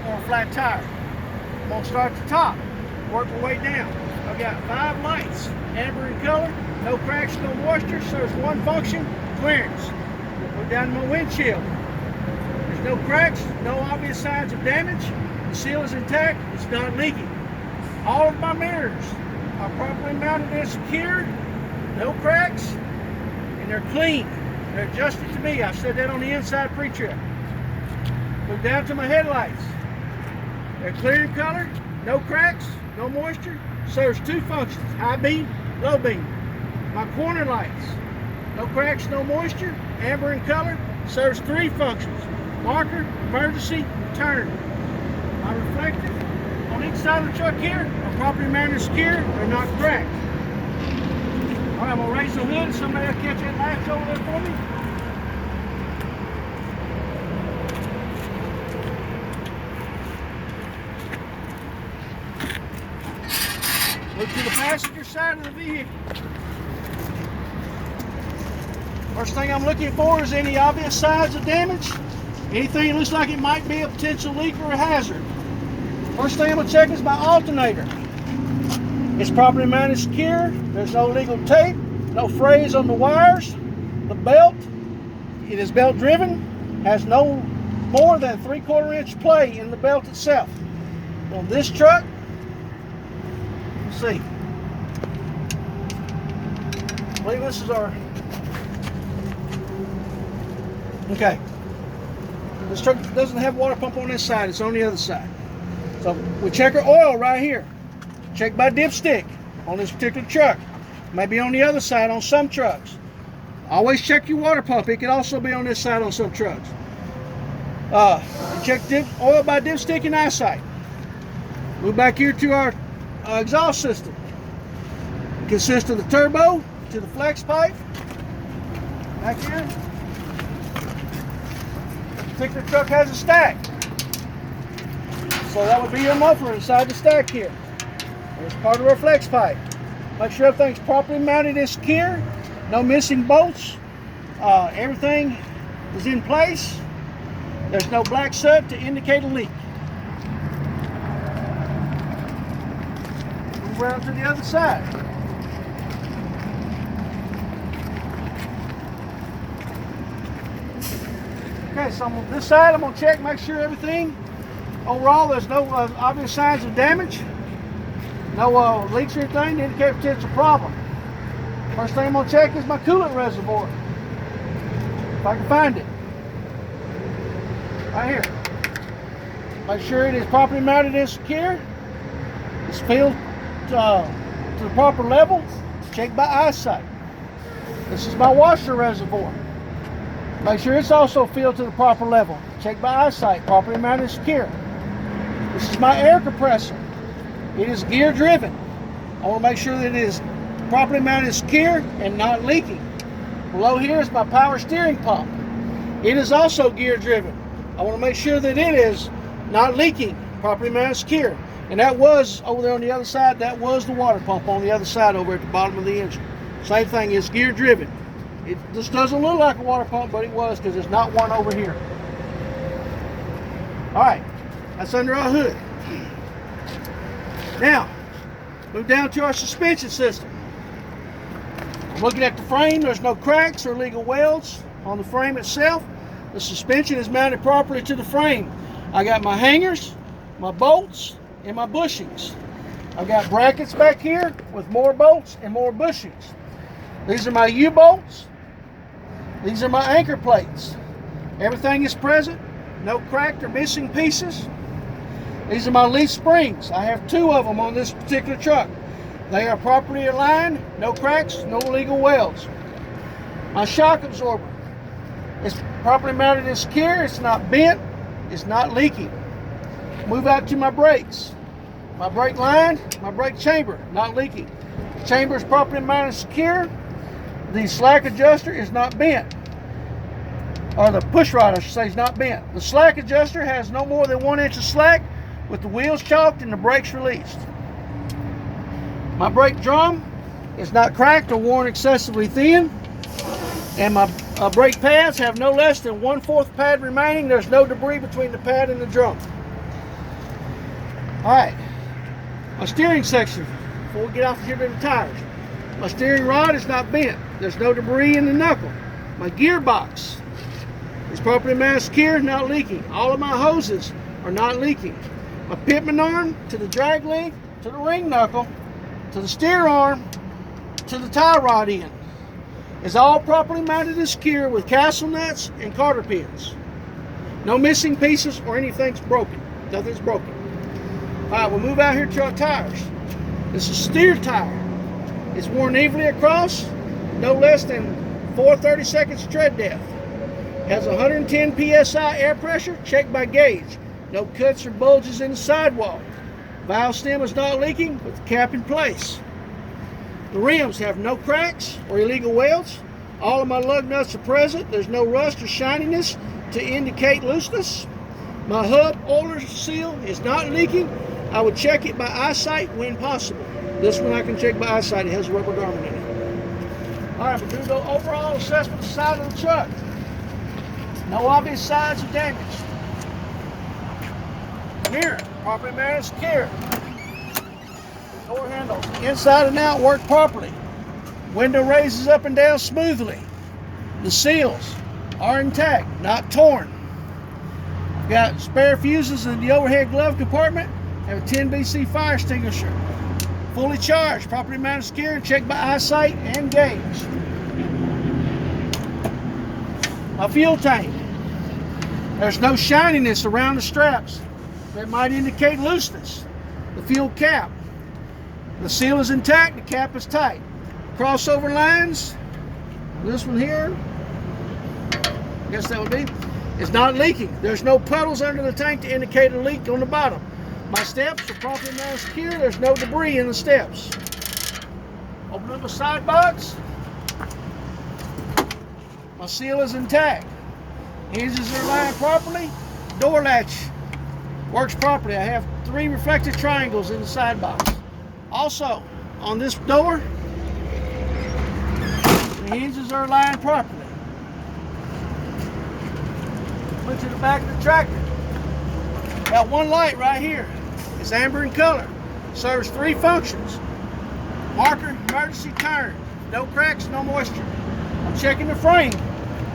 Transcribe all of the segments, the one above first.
or a flat tire. I'm going to start at the top, work my way down. I've got 5 lights, amber in color, no cracks, no moisture, serves one function, clearance. Go down to my windshield. There's no cracks, no obvious signs of damage. The seal is intact, it's not leaking. All of my mirrors are properly mounted and secured, no cracks, and they're clean. They're adjusted to me. I've said that on the inside pre-trip. Move down to my headlights. They're clear in color, no cracks, no moisture. Serves 2 functions, high beam, low beam. My corner lights, no cracks, no moisture, amber in color. Serves 3 functions, marker, emergency, turn. My reflectors on each side of the truck here are properly mounted and secure. They're not cracked. All right, I'm gonna raise the hood. Somebody will catch that latch over there for me. Look to the passenger side of the vehicle. First thing I'm looking for is any obvious signs of damage. Anything that looks like it might be a potential leak or a hazard. First thing I'm going to check is my alternator. It's properly mounted secure. There's no legal tape, no frays on the wires. The belt, it is belt driven, has no more than 3/4 inch play in the belt itself. On this truck, let's see. I believe this is our, okay. This truck doesn't have a water pump on this side, it's on the other side. So we check our oil right here. Check by dipstick on this particular truck. Maybe on the other side on some trucks. Always check your water pump. It can also be on this side on some trucks. Check oil by dipstick and eyesight. Move back here to our exhaust system. It consists of the turbo to the flex pipe. Back here. This particular truck has a stack. So that would be your muffler inside the stack here. There's part of our flex pipe. Make sure everything's properly mounted and secure. No missing bolts. Everything is in place. There's no black soot to indicate a leak. Move around to the other side. Okay, so on this side, I'm going to check, make sure everything, overall, there's no obvious signs of damage. No leaks or anything to indicate a potential problem. First thing I'm going to check is my coolant reservoir. If I can find it. Right here. Make sure it is properly mounted and secure. It's filled to the proper level. Check by eyesight. This is my washer reservoir. Make sure it's also filled to the proper level. Check by eyesight, properly mounted and secure. This is my air compressor. It is gear driven. I want to make sure that it is properly mounted and secure and not leaking. Below here is my power steering pump. It is also gear driven. I want to make sure that it is not leaking, properly mounted and secure. And that was over there on the other side, that was the water pump on the other side over at the bottom of the engine. Same thing, it's gear driven. It just doesn't look like a water pump, but it was because there's not one over here. All right, that's under our hood. Now, move down to our suspension system. I'm looking at the frame. There's no cracks or legal welds on the frame itself. The suspension is mounted properly to the frame. I got my hangers, my bolts, and my bushings. I've got brackets back here with more bolts and more bushings. These are my U-bolts. These are my anchor plates. Everything is present. No cracked or missing pieces. These are my leaf springs. I have 2 of them on this particular truck. They are properly aligned, no cracks, no illegal welds. My shock absorber is properly mounted and secure. It's not bent, it's not leaking. Move out to my brakes. My brake line, my brake chamber, not leaking. Chamber is properly mounted and secure. The slack adjuster is not bent. Or the push rod, I should say, is not bent. The slack adjuster has no more than 1 inch of slack with the wheels chalked and the brakes released. My brake drum is not cracked or worn excessively thin. And my brake pads have no less than 1/4 pad remaining. There's no debris between the pad and the drum. Alright, my steering section, before we get off here to the tires. My steering rod is not bent. There's no debris in the knuckle. My gearbox is properly mounted secure, not leaking. All of my hoses are not leaking. My pitman arm to the drag link, to the ring knuckle, to the steer arm, to the tie rod end is all properly mounted and secure with castle nuts and cotter pins. No missing pieces or anything's broken. Nothing's broken. Alright, we'll move out here to our tires. This is steer tire. It's worn evenly across, no less than 4/32 tread depth. Has 110 psi air pressure, checked by gauge. No cuts or bulges in the sidewall. Valve stem is not leaking with the cap in place. The rims have no cracks or illegal welds. All of my lug nuts are present. There's no rust or shininess to indicate looseness. My hub oiler seal is not leaking. I would check it by eyesight when possible. This one I can check by eyesight. It has a rubber garment in it. Alright, we're going to go overall assessment of the side of the truck. No obvious signs of damage. Mirror, properly mounted secure. Door handles, inside and out, work properly. Window raises up and down smoothly. The seals are intact, not torn. I've got spare fuses in the overhead glove compartment. Have a 10 BC fire extinguisher. Fully charged, properly mounted secure, and checked by eyesight and gauge. My fuel tank. There's no shininess around the straps that might indicate looseness. The fuel cap. The seal is intact, the cap is tight. Crossover lines, this one here, I guess that would be, is not leaking. There's no puddles under the tank to indicate a leak on the bottom. My steps are properly mounted secure. There's no debris in the steps. Open up the side box. My seal is intact. Hinges are lined properly. Door latch works properly. I have 3 reflective triangles in the side box. Also, on this door, the hinges are lined properly. Look to the back of the tractor. Got one light right here. It's amber in color. Serves 3 functions. Marker, emergency turn. No cracks, no moisture. I'm checking the frame.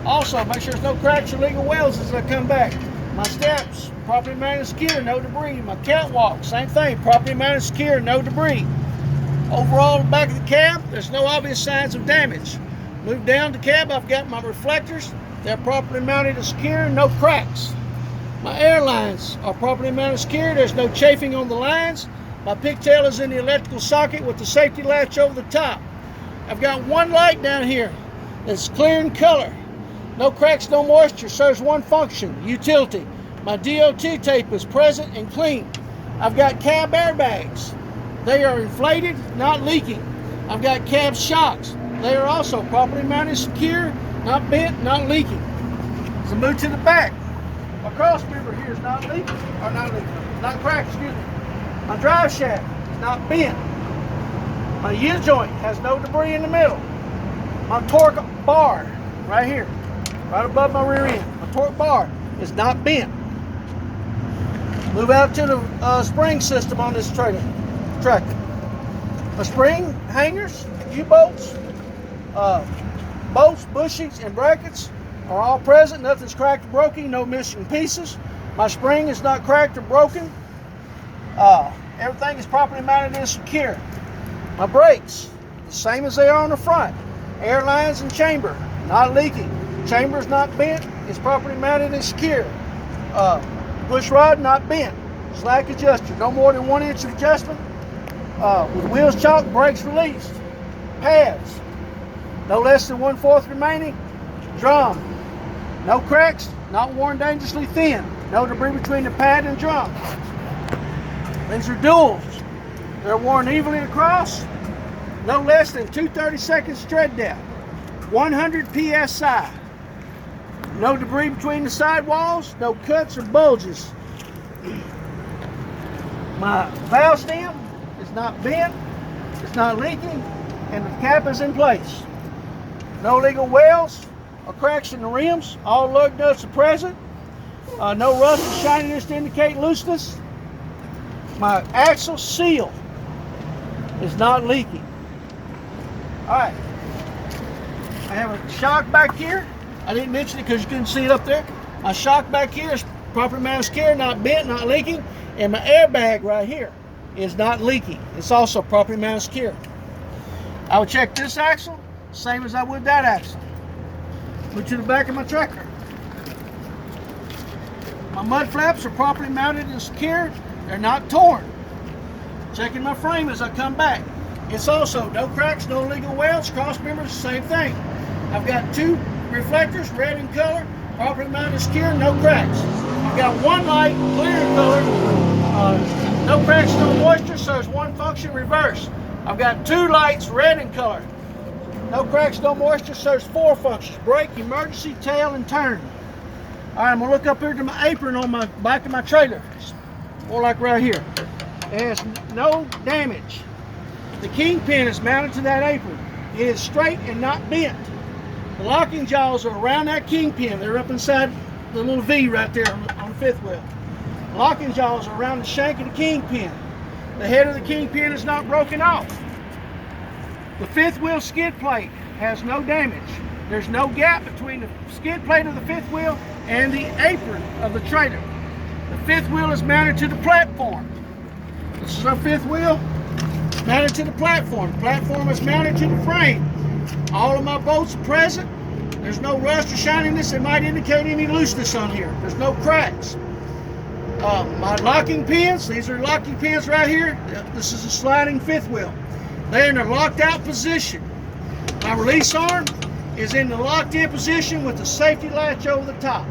Also, make sure there's no cracks or legal welds as I come back. My steps, properly mounted secure, no debris. My catwalk, same thing, properly mounted secure, no debris. Overall, the back of the cab, there's no obvious signs of damage. Move down the cab, I've got my reflectors. They're properly mounted and secure, no cracks. My air lines are properly mounted and secure. There's no chafing on the lines. My pigtail is in the electrical socket with the safety latch over the top. I've got one light down here that's clear in color. No cracks, no moisture. Serves 1 function, utility. My DOT tape is present and clean. I've got cab airbags. They are inflated, not leaking. I've got cab shocks. They are also properly mounted, secure, not bent, not leaking. So move to the back. My cross member here is not leaking, or not cracked, excuse me. My drive shaft is not bent. My U-joint has no debris in the middle. My torque bar, right here, right above my rear end, my torque bar is not bent. Move out to the spring system on this tractor. My spring hangers, U-bolts, bolts, bushings, and brackets are all present. Nothing's cracked or broken, no missing pieces. My spring is not cracked or broken. Everything is properly mounted and secure. My brakes, the same as they are on the front. Air lines and chamber, not leaking. Chamber is not bent, it's properly mounted and secure. Push rod not bent. Slack adjuster, no more than 1 inch of adjustment. With wheels chalk, brakes released. Pads, no less than 1/4 remaining. Drum, no cracks, not worn dangerously thin. No debris between the pad and drum. These are duals. They're worn evenly across. No less than 2/32 tread depth. 100 psi. No debris between the sidewalls. No cuts or bulges. My valve stem is not bent. It's not leaking. And the cap is in place. No legal welds or cracks in the rims. All lug nuts are present. No rust or shininess to indicate looseness. My axle seal is not leaking. Alright. I have a shock back here. I didn't mention it because you couldn't see it up there. My shock back here is properly mounted secure, not bent, not leaking. And my airbag right here is not leaking. It's also properly mounted secure. I would check this axle, same as I would that axle. Look to the back of my tractor. My mud flaps are properly mounted and secure. They're not torn. Checking my frame as I come back. It's also no cracks, no illegal welds, cross members, same thing. I've got 2 reflectors, red in color, properly mounted secure, no cracks. I've got 1 light, clear in color, no cracks, no moisture, so there's 1 function reverse. I've got 2 lights, red in color, no cracks, no moisture, so there's 4 functions: brake, emergency, tail, and turn. All right, I'm gonna look up here to my apron on my back of my trailer, more like right here. It has no damage. The kingpin is mounted to that apron. It is straight and not bent. The locking jaws are around that kingpin. They're up inside the little V right there on the 5th wheel. The locking jaws are around the shank of the kingpin. The head of the kingpin is not broken off. The 5th wheel skid plate has no damage. There's no gap between the skid plate of the 5th wheel and the apron of the trailer. The 5th wheel is mounted to the platform. This is our 5th wheel, mounted to the platform. The platform is mounted to the frame. All of my bolts are present. There's no rust or shininess that might indicate any looseness on here. There's no cracks. My locking pins, these are locking pins right here. This is a sliding 5th wheel. They're in a locked out position. My release arm is in the locked in position with the safety latch over the top.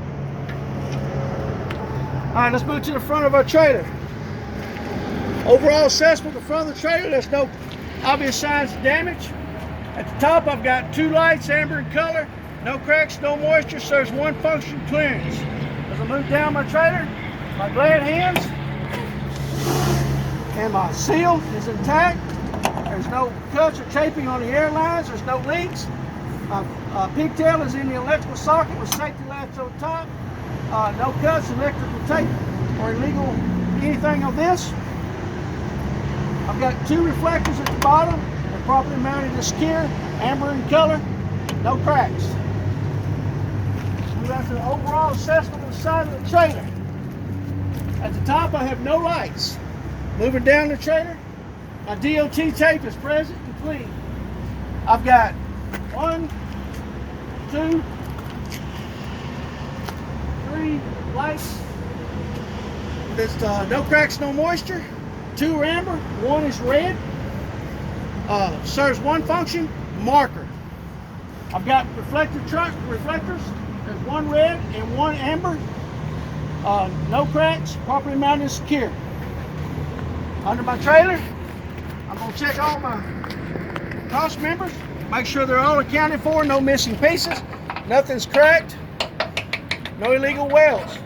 All right, let's move to the front of our trailer. Overall assessment of the front of the trailer, there's no obvious signs of damage. At the top, I've got 2 lights, amber in color, no cracks, no moisture, so there's 1 function clearance. As I move down my trailer, my glad hands and my seal is intact. There's no cuts or chafing on the airlines. There's no leaks. My pigtail is in the electrical socket with safety latch on top. No cuts, electrical tape, or illegal anything on this. I've got 2 reflectors at the bottom. They're properly mounted and secure, amber in color, no cracks. Move out to the overall assessment of the side of the trailer. At the top, I have no lights. Moving down the trailer, my DOT tape is present and clean. I've got 1, 2, 3 lights. There's no cracks, no moisture. 2 are amber, 1 is red. Serves 1 function, marker. I've got reflectors. There's 1 red and 1 amber. No cracks, properly mounted and secure. Under my trailer, I'm going to check all my cross members, make sure they're all accounted for, no missing pieces, nothing's cracked, no illegal welds.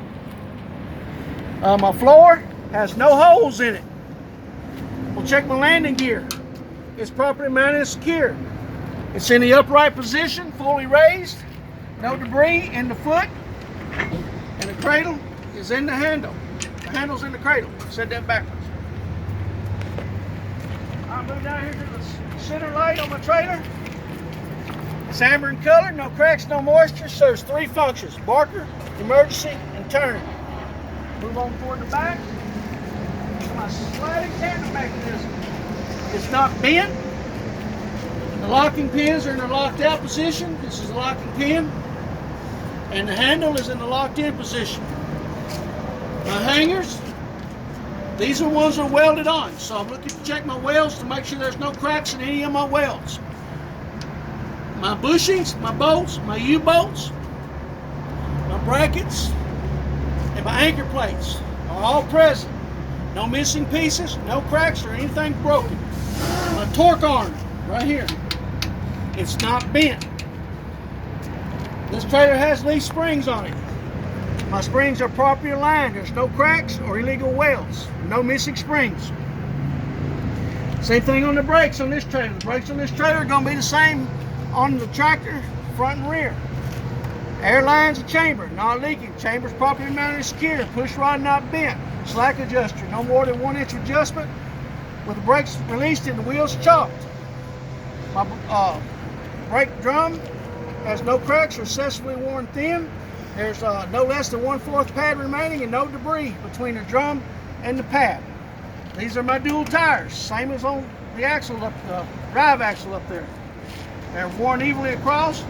My floor has no holes in it. We'll check my landing gear. It's properly mounted and secure. It's in the upright position, fully raised, no debris in the foot, and the cradle is in the handle. The handle's in the cradle. Said that backwards. I'll move down here to the center light on my trailer. It's amber in color, no cracks, no moisture, so there's 3 functions: marker, emergency, and turn. Move on toward the back. My sliding tandem mechanism. It's not bent. The locking pins are in the locked out position. This is the locking pin. And the handle is in the locked in position. My hangers, these are ones that are welded on. So I'm looking to check my welds to make sure there's no cracks in any of my welds. My bushings, my bolts, my U-bolts, my brackets, and my anchor plates are all present. No missing pieces, no cracks or anything broken. My torque arm, right here, it's not bent. This trailer has leaf springs on it. My springs are properly aligned. There's no cracks or illegal welds. No missing springs. Same thing on the brakes on this trailer. The brakes on this trailer are going to be the same on the tractor, front and rear. Air lines and chamber, not leaking. Chambers properly mounted and secure. Push rod not bent. Slack adjuster, no more than 1 inch adjustment. With the brakes released and the wheels chopped. My brake drum has no cracks or excessively worn thin. There's no less than 1/4 pad remaining and no debris between the drum and the pad. These are my dual tires, same as on the axle up, the drive axle up there. They're worn evenly across.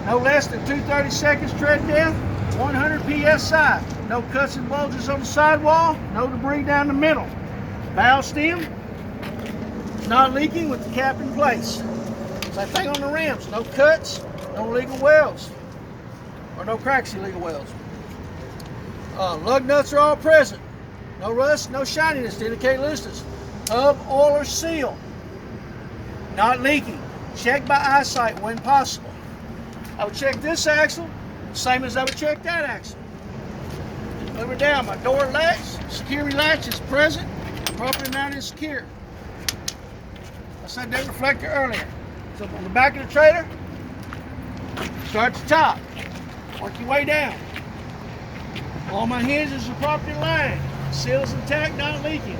No less than 2/32 tread depth, 100 psi. No cuts and bulges on the sidewall, no debris down the middle. Valve stem, not leaking with the cap in place. Same thing on the rims, no cuts, no illegal welds, or no cracks, illegal welds. Lug nuts are all present. No rust, no shininess to indicate looseness. Hub, oil, or seal, not leaking. Check by eyesight when possible. I would check this axle, same as I would check that axle. Move her down. My door latch, security latch is present, properly mounted and secure. I said that reflector earlier. So on the back of the trailer, start at the top, work your way down. All my hinges are properly lined. Seals intact, not leaking.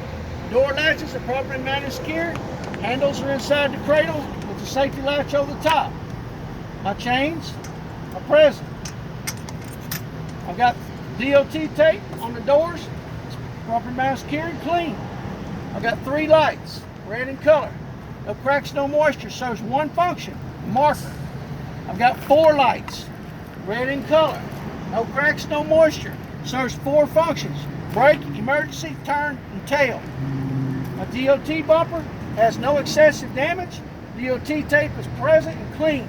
Door latches are properly mounted and secure. Handles are inside the cradle with the safety latch over the top. My chains are present. I've got DOT tape on the doors. It's properly mounted, secure, and clean. I've got 3 lights, red in color. No cracks, no moisture. Serves one function, marker. I've got 4 lights, red in color. No cracks, no moisture. Serves 4 functions: brake, emergency, turn, and tail. My DOT bumper has no excessive damage. DOT tape is present and clean.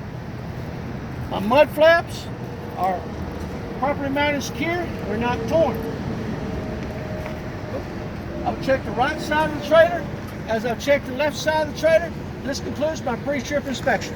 My mud flaps are properly mounted and secure. They're not torn. I'll check the right side of the trailer as I've checked the left side of the trailer. This concludes my pre-trip inspection.